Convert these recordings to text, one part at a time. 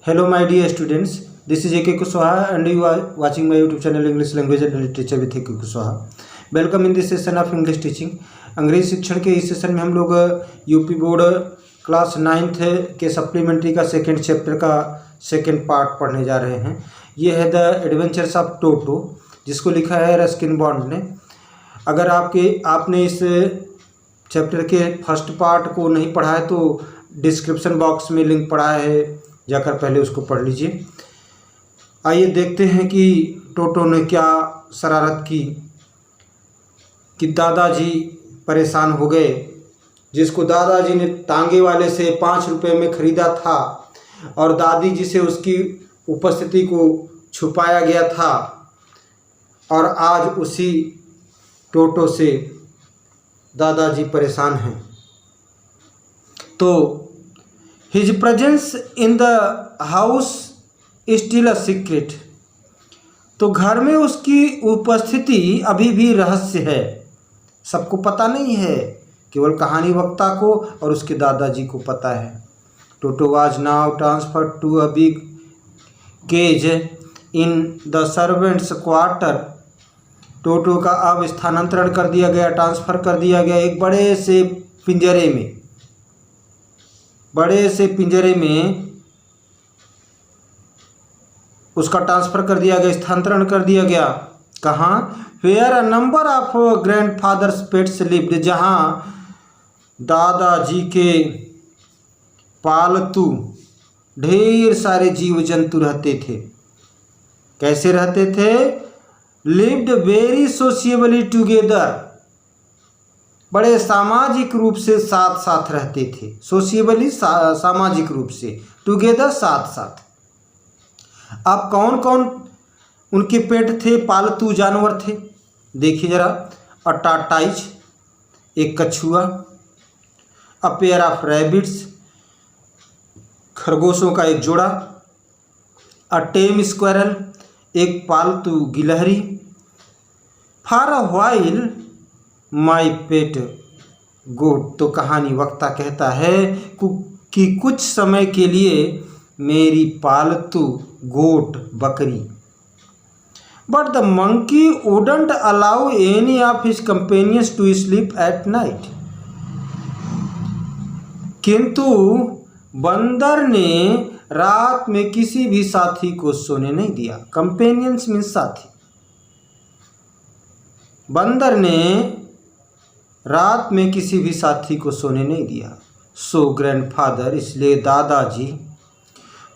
Hello, my dear students. This is A.K. Kushwaha, and you are watching my YouTube channel English Language and Literature with A.K. Kushwaha. Welcome in this session of English teaching. अंग्रेजी शिक्षण के इस session में हम लोग UP board class 9th के supplementary का second chapter का सेकेंड पार्ट पढ़ने जा रहे हैं। ये है द एडवेंचर्स ऑफ टोटो, जिसको लिखा है रस्किन बॉन्ड ने। अगर आपने इस चैप्टर के फर्स्ट पार्ट को नहीं पढ़ा है तो डिस्क्रिप्शन बॉक्स में लिंक पड़ा है, जाकर पहले उसको पढ़ लीजिए। आइए देखते हैं कि टोटो ने क्या शरारत की कि दादाजी परेशान हो गए। जिसको दादाजी ने तांगे वाले से 5 रुपये में ख़रीदा था और दादी जी से उसकी उपस्थिति को छुपाया गया था, और आज उसी टोटो से दादाजी परेशान हैं। तो his presence in the house still a secret, तो घर में उसकी उपस्थिति अभी भी रहस्य है, सबको पता नहीं है, केवल कहानी वक्ता को और उसके दादाजी को पता है। Toto was now transferred to a big cage in the servants quarter, Toto का अब स्थानांतरण कर दिया गया, ट्रांसफ़र कर दिया गया एक बड़े से पिंजरे में उसका ट्रांसफ़र कर दिया गया, स्थानांतरण कर दिया गया। कहाँ? Where a number of grandfather's pets lived, जहाँ दादाजी के पालतू ढेर सारे जीव जंतु रहते थे। कैसे रहते थे? लिव्ड वेरी सोशियबली टुगेदर, बड़े सामाजिक रूप से साथ साथ रहते थे। सोशियबली सामाजिक रूप से, टुगेदर साथ साथ। अब कौन कौन उनके पेट थे, पालतू जानवर थे? देखिए जरा। अ टार्टाइज, एक कछुआ। अ पेयर ऑफ रैबिट्स, खरगोशों का एक जोड़ा। अ टेम स्क्वायरल, एक पालतू गिलहरी। फॉर अ व्हाइल माई पेट गोट, तो कहानी वक्ता कहता है कि कुछ समय के लिए मेरी पालतू गोट बकरी। But the monkey wouldn't allow any of his companions to sleep at night, किंतु बंदर ने रात में किसी भी साथी को सोने नहीं दिया। कंपेनियंस मीन्स साथी। बंदर ने रात में किसी भी साथी को सोने नहीं दिया। सो ग्रैंडफादर, इसलिए दादाजी,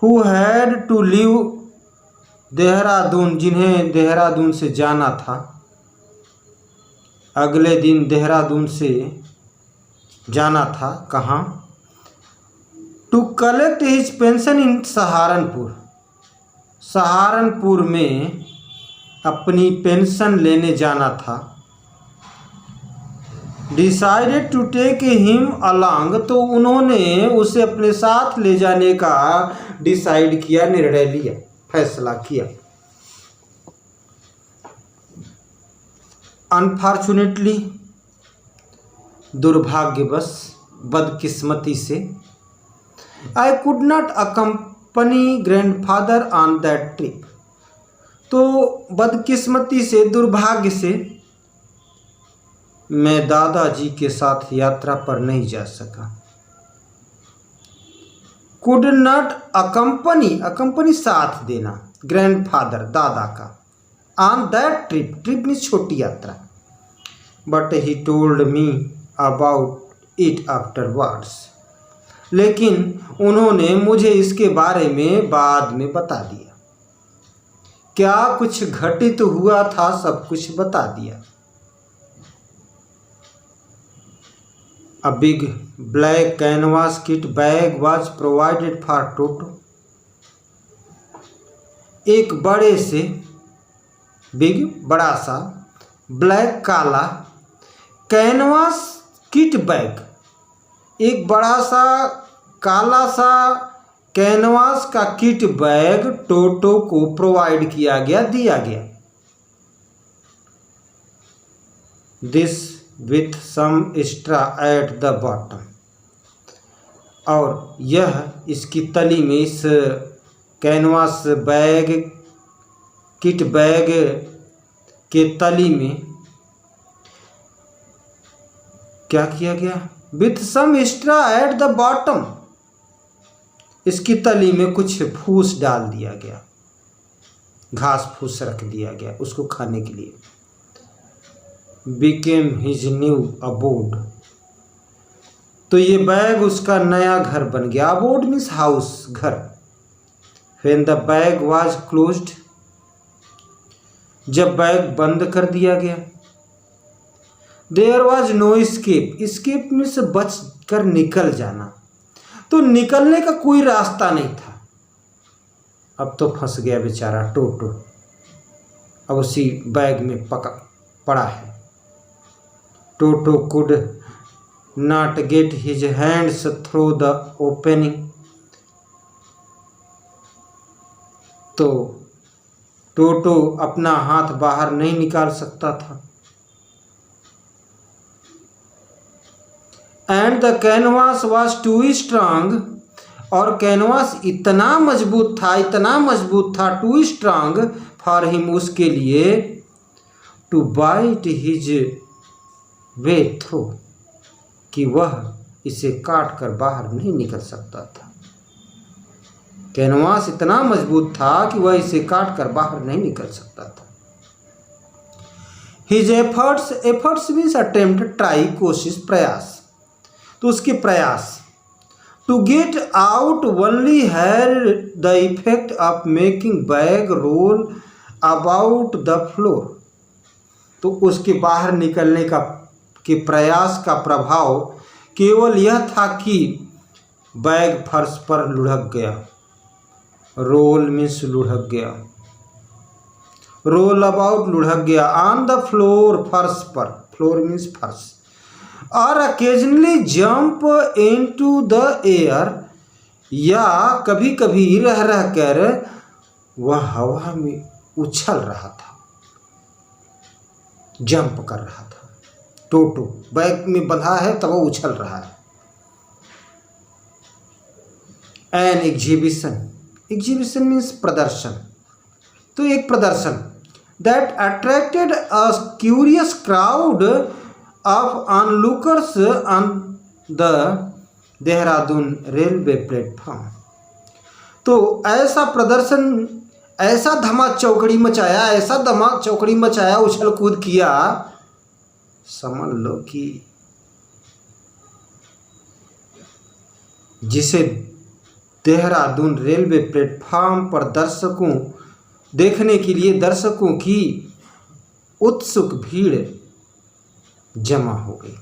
who had to leave Dehradun, जिन्हें देहरादून से जाना था, अगले दिन देहरादून से जाना था। कहाँ? To collect his pension in Saharanpur, Saharanpur में अपनी पेंशन लेने जाना था। Decided to take him along, तो उन्होंने उसे अपने साथ ले जाने का डिसाइड किया, निर्णय लिया, फैसला किया। अनफॉर्चुनेटली, दुर्भाग्यवश, बदकिस्मती से, I could not accompany grandfather on that trip, तो बदकिस्मती से, दुर्भाग्य से मैं दादाजी के साथ यात्रा पर नहीं जा सका। कुड नॉट अकम्पनी साथ देना, ग्रैंडफादर दादा का, on that trip, trip means छोटी यात्रा। But he told me about it afterwards, लेकिन उन्होंने मुझे इसके बारे में बाद में बता दिया। क्या कुछ घटित हुआ था, सब कुछ बता दिया। A big black canvas kit bag was provided for Toto, एक बड़े से, बिग बड़ा सा, ब्लैक काला, कैनवास किट बैग, एक बड़ा सा काला सा कैनवास का किट बैग टोटो को प्रोवाइड किया गया, दिया गया। This with some extra at the bottom, और यह इसकी तली में, इस कैनवास बैग, किट बैग के तली में क्या किया गया? With some extra at the bottom, इसकी तली में कुछ फूस डाल दिया गया, घास फूस रख दिया गया उसको खाने के लिए। बिकेम हिज न्यू अबोड, तो ये बैग उसका नया घर बन गया। अबोड मीन्स हाउस, घर। When the bag was closed, जब बैग बंद कर दिया गया। There was no escape, escape means बच कर निकल जाना, तो निकलने का कोई रास्ता नहीं था। अब तो फंस गया बेचारा टोटो, अब उसी बैग में पड़ा है। Toto could not get his hands through the opening, तो टोटो अपना हाथ बाहर नहीं निकाल सकता था। And the canvas was too strong, और कैनवास इतना मजबूत था, इतना मजबूत था, टू स्ट्रांग फॉर हिम, उसके लिए, to bite his way through, कि वह इसे काट कर बाहर नहीं निकल सकता था। कैनवास इतना मजबूत था कि वह इसे काट कर बाहर नहीं निकल सकता था। His efforts, efforts means attempt, try, कोशिश, प्रयास, तो उसके प्रयास। To get out only had the effect of making bag roll about the floor, तो उसके बाहर निकलने का के प्रयास का प्रभाव केवल यह था कि बैग फर्श पर लुढ़क गया। रोल मीन्स लुढ़क गया, रोल अबाउट लुढ़क गया, ऑन द फ्लोर फर्श पर, फ्लोर मीन्स फर्श, और occasionally jump into the air, या कभी कभी रह रह कर वह हवा में उछल रहा था, जंप कर रहा था। टोटो बैग में बंधा है तब वो उछल रहा है। एन एग्जीबिशन, एग्जीबिशन मीन्स प्रदर्शन, तो एक प्रदर्शन। That attracted a curious crowd of onlookers on the Dehradun railway platform, तो ऐसा प्रदर्शन, ऐसा धमा चौकड़ी मचाया, ऐसा धमा चौकड़ी मचाया, उछल कूद किया, समझ लो कि जिसे देहरादून रेलवे प्लेटफॉर्म पर दर्शकों देखने के लिए दर्शकों की उत्सुक भीड़ जमा हो गई।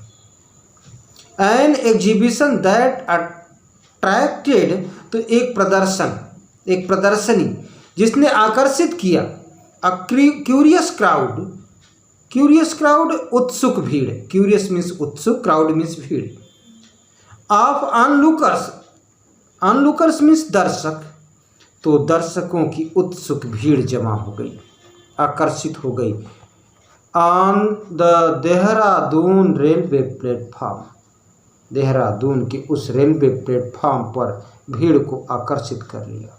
एन एग्जीबिशन दैट अट्रैक्टेड, तो एक प्रदर्शन, एक प्रदर्शनी जिसने आकर्षित किया। अ क्यूरियस क्राउड, क्यूरियस क्राउड उत्सुक भीड़, क्यूरियस मीन्स उत्सुक, क्राउड मीन्स भीड़, ऑफ ऑनलुकर्स, ऑनलुकर्स मीन्स दर्शक, तो दर्शकों की उत्सुक भीड़ जमा हो गई, आकर्षित हो गई। On the Dehradun railway platform, Dehradun के उस रेलवे प्लेटफॉर्म पर भीड़ को आकर्षित कर लिया।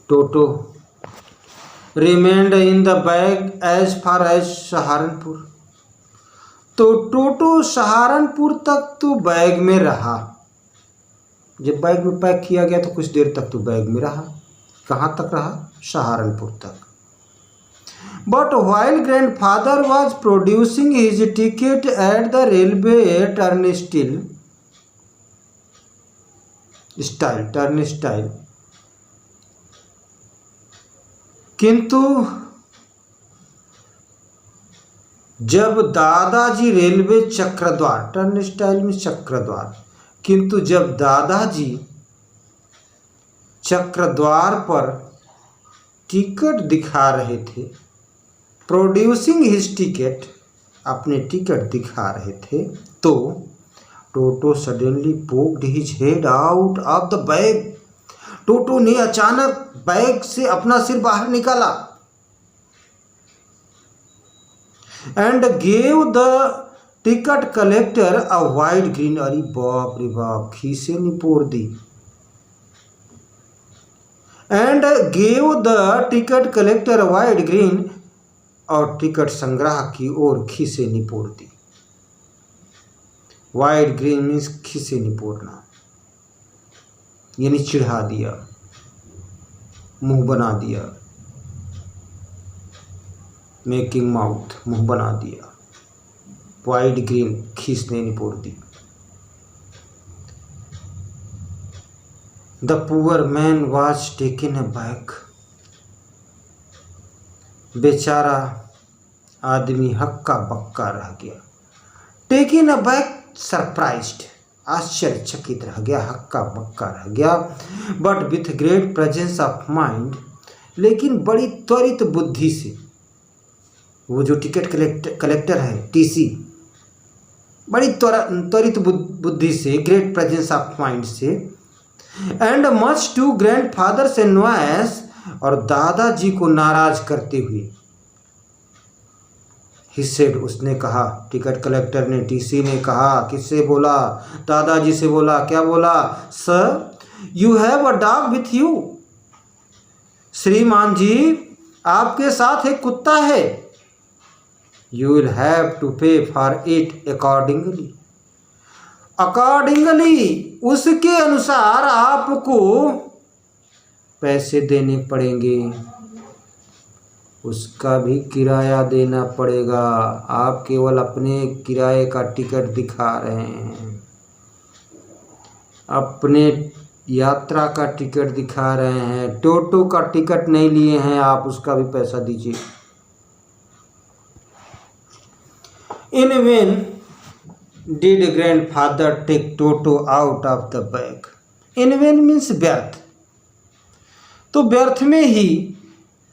Toto remained in the bag as far as Saharanpur, तो टोटो सहारनपुर तक तो बैग में रहा। जब बैग में पैक किया गया तो कुछ देर तक तो बैग में रहा। कहाँ तक रहा? सहारनपुर तक। But while grandfather was producing his ticket at the railway turnstile, किंतु जब दादाजी रेलवे चक्रद्वार, टर्नस्टाइल में चक्रद्वार, किंतु जब दादाजी चक्रद्वार पर टिकट दिखा रहे थे, प्रोड्यूसिंग हिज टिकट, अपने टिकट दिखा रहे थे, तो Toto suddenly poked his head out of the bag, Toto ने अचानक बैग से अपना सिर बाहर निकाला। And gave the ticket collector a wide grin, अरे बाप रे बाप, खीसे निपोड़ दी। And gave the ticket collector wide grin, और टिकट संग्राहक की ओर खीसे निपोड़ दी। वाइड ग्रीन मीन्स खीसे निपोड़ना, यानी चिढ़ा दिया, मुंह बना दिया, मेकिंग माउथ, मुंह बना दिया। वाइड ग्रीन खींचने निपोड़ दी। The poor man was taken aback, बेचारा आदमी हक्का बक्का रह गया। टेकन अबैक सरप्राइज्ड, आश्चर्यचकित रह गया, हक्का बक्का रह गया। But with great presence of mind, लेकिन बड़ी त्वरित बुद्धि से, वो जो टिकट कलेक्टर है टीसी, बड़ी त्वरित बुद्धि से, ग्रेट प्रेजेंस ऑफ माइंड से, and much to grandfather's envious, और दादाजी को नाराज करते हुए, ही सेड, उसने कहा, टिकट कलेक्टर ने, टीसी ने कहा, किससे बोला? दादाजी से बोला। क्या बोला? Sir you have a dog with you, श्रीमान जी आपके साथ एक कुत्ता है। यू विल हैव टू पे फॉर इट अकॉर्डिंगली, अकॉर्डिंगली उसके अनुसार आपको पैसे देने पड़ेंगे, उसका भी किराया देना पड़ेगा। आप केवल अपने किराए का टिकट दिखा रहे हैं, अपने यात्रा का टिकट दिखा रहे हैं, टोटो का टिकट नहीं लिए हैं आप, उसका भी पैसा दीजिए। In vain did grandfather take Toto out of the bag, in vain means व्यर्थ, तो व्यर्थ में ही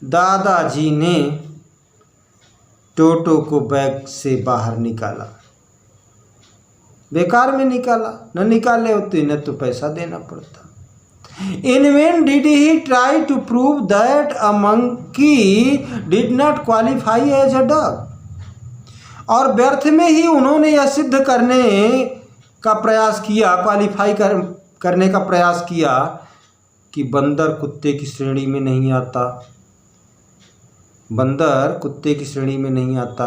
दादाजी ने टोटो को बैग से बाहर निकाला, बेकार में निकाला, न निकाले होते न तो पैसा देना पड़ता। In vain did he try to prove that a monkey did not qualify as a dog, और व्यर्थ में ही उन्होंने यह सिद्ध करने का प्रयास किया, क्वालिफाई करने का प्रयास किया कि बंदर कुत्ते की श्रेणी में नहीं आता, बंदर कुत्ते की श्रेणी में नहीं आता।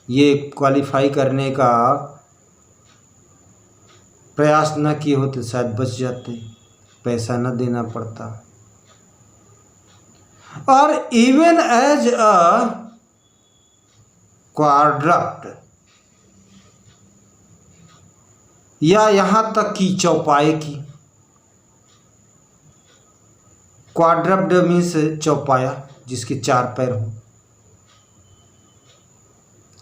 ये क्वालिफाई करने का प्रयास न किए होते शायद बच जाते, पैसा न देना पड़ता। और इवन एज अ क्वाड्रप्ट, या यहां तक कि चौपाए की, क्वाड्रप्ट मीन्स चौपाया, जिसके 4 पैर हो,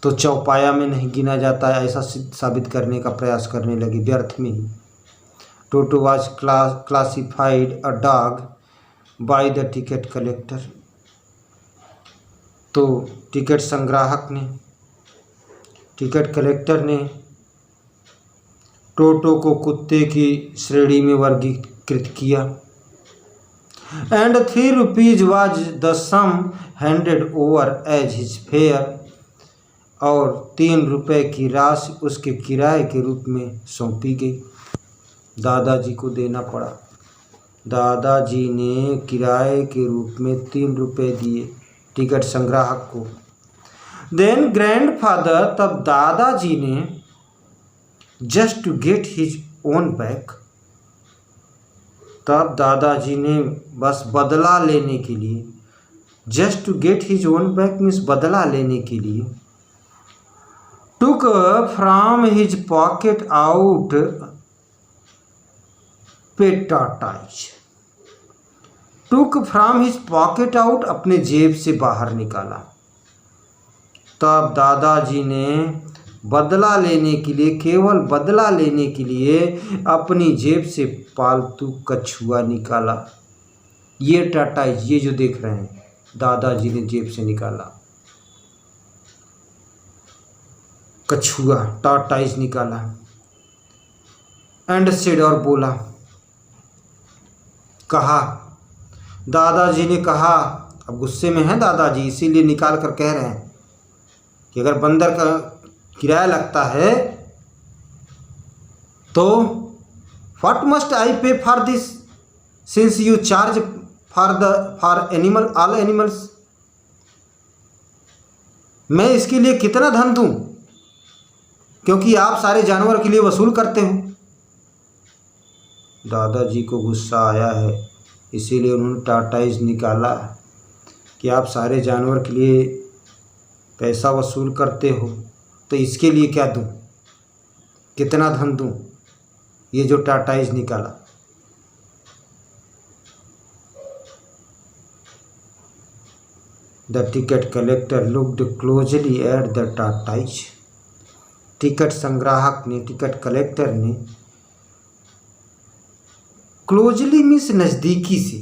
तो चौपाया में नहीं गिना जाता है, ऐसा साबित करने का प्रयास करने लगी, व्यर्थ में ही। Toto was classified a dog by the ticket collector, तो टिकट संग्राहक ने, टिकट कलेक्टर ने टोटो को कुत्ते की श्रेणी में वर्गीकृत किया। And 3 rupees was the sum handed over as his fare, और 3 रुपये की राशि उसके किराए के रूप में सौंपी गई। दादाजी को देना पड़ा, दादाजी ने किराए के रूप में 3 रुपये दिए टिकट संग्राहक को। देन ग्रैंडफादर, तब दादाजी ने, just to get his own back, तब दादाजी ने बस बदला लेने के लिए, just to get his own back means बदला लेने के लिए, took from his pocket out पेटाटाइज, took from his pocket out, अपने जेब से बाहर निकाला। तब दादाजी ने बदला लेने के लिए, केवल बदला लेने के लिए अपनी जेब से पालतू कछुआ निकाला। ये टाटाइज, ये जो देख रहे हैं, दादाजी ने जेब से निकाला कछुआ, टाटाइज निकाला। एंड सेड, और बोला, कहा, दादाजी ने कहा, अब गुस्से में हैं दादाजी, इसीलिए निकाल कर कह रहे हैं कि अगर बंदर का किराया लगता है तो व्हाट मस्ट आई पे for this, since you charge for animal all animals, मैं इसके लिए कितना धन दूं क्योंकि आप सारे जानवर के लिए वसूल करते हो। दादाजी को गुस्सा आया है, इसीलिए उन्होंने टाटाइज निकाला कि आप सारे जानवर के लिए पैसा वसूल करते हो, तो इसके लिए क्या दूं, कितना धन दूं, ये जो टाटाइज निकाला। The ticket collector looked closely at the tortoise, ticket संग्राहक ने, टिकट कलेक्टर ने क्लोजली मीन्स नज़दीकी से,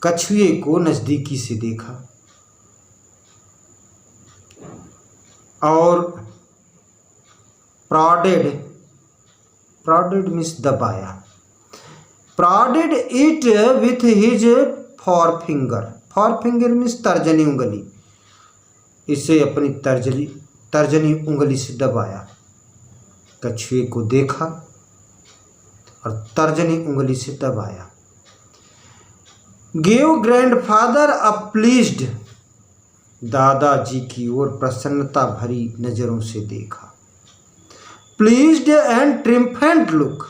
कछुए को नज़दीकी से देखा और प्रॉडेड मीन्स दबाया, prodded it with his forefinger means तर्जनी उंगली, इसे अपनी तर्जनी उंगली से दबाया। कछुए को देखा और तर्जनी उंगली से दबाया। गेव ग्रैंडफादर अ प्लीज्ड, दादाजी की ओर प्रसन्नता भरी नजरों से देखा। प्लीज्ड एंड ट्रिम्फेंट लुक,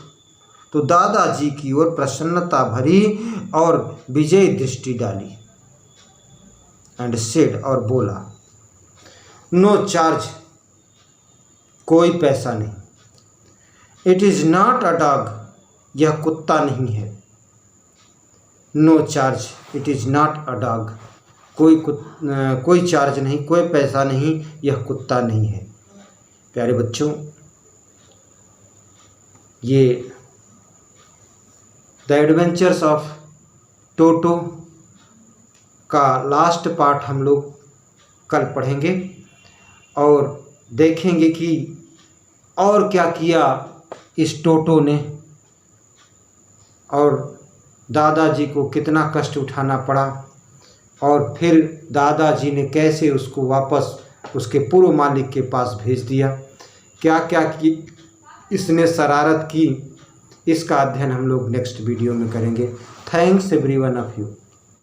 तो दादाजी की ओर प्रसन्नता भरी और विजय दृष्टि डाली। एंड सेड, और बोला, नो चार्ज, कोई पैसा नहीं। It is not a dog, यह कुत्ता नहीं है। No charge, it is not a dog, कोई चार्ज नहीं, कोई पैसा नहीं, यह कुत्ता नहीं है। प्यारे बच्चों, ये द एडवेंचर्स ऑफ टोटो का लास्ट पार्ट हम लोग कल पढ़ेंगे और देखेंगे कि और क्या किया इस टोटो ने और दादाजी को कितना कष्ट उठाना पड़ा और फिर दादाजी ने कैसे उसको वापस उसके पूर्व मालिक के पास भेज दिया, क्या क्या की इसने शरारत की, इसका अध्ययन हम लोग नेक्स्ट वीडियो में करेंगे। Thanks everyone of you.